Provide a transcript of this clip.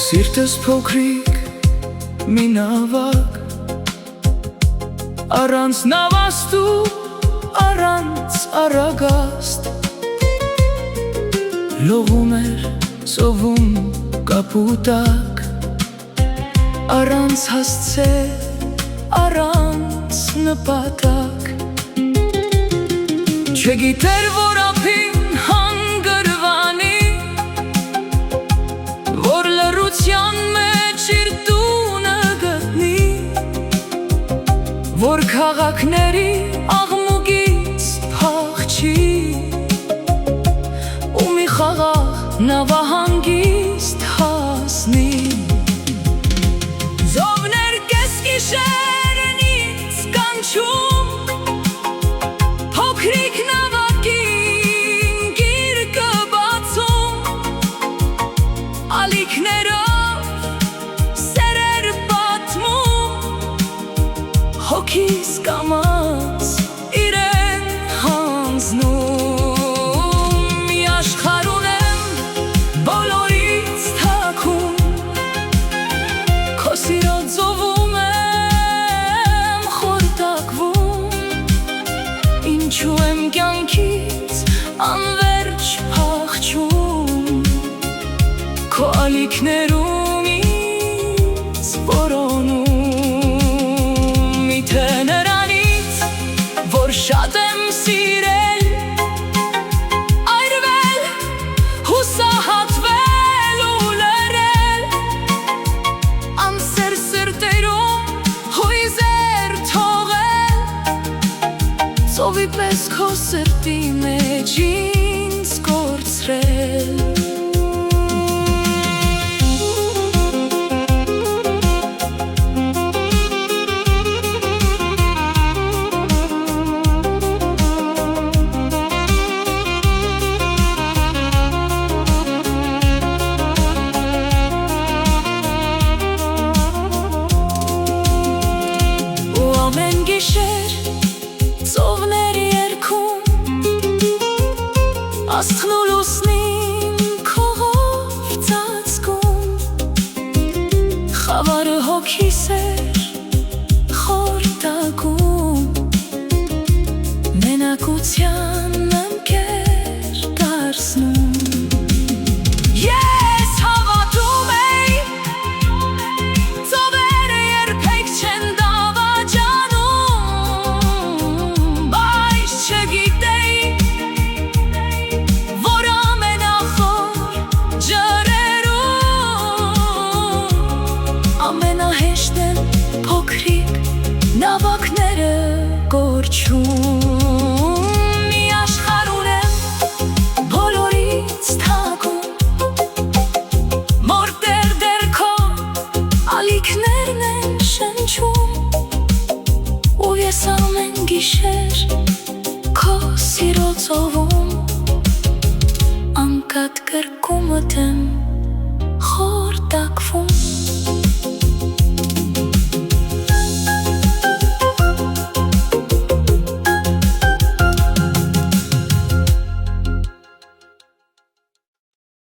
Սիրտս փոքրիկ մի նավակ, առանց նավաստու, առանց առագաստ, լողում էր ծովում կապուտակ, առանց հասցել, առանց նպատակ, չգիտեր, որ ափին հանգրվանի, որ լռության մեջ իր տունը գտնի, որ քաղաքների աղմուկից փախչի ու մի խաղաղ նավահանգիստ հասնի։ Զովներ կես գիշերն ինձ կանչում, փոքրիկ նավակին գիրկը բացում, ալիքներով սերեր պատմում, հոգիս կամաց իրեն հանձնում։ Մի աշխարհ ունեմ բոլորից թաքուն, քո սիրո ծովում եմ խորտակվում, ինչու եմ կյանքից անվերջ փախչում, քո ալիքներում ինձ որոնում։ Միթե նրանից, որ շատ եմ սիրել, այրվել, հուսահատվել ու լռել, անսեր սրտերում հույզեր թողել, ծովի պես քո սրտի մեջ ինձ կորցրել։ Ամեն գիշեր ծովներ երգում, աստղն ու լուսնին քողով ծածկում, խավարը հոգիս էր խորտակում, մենակության նամքեր դարձնում։ Ես հավատում էի, ծովերը երբեք չեն ամենահեշտ են փոքրիկ նավակները կորչում։ Մի աշխարհ ունեմ բոլորից թաքուն, մորտեր դեր քո ալիքներն են շնչում, ու ես ամեն գիշեր քո սիրո ծովում անկատ կրկումդ եմ խորտակվում։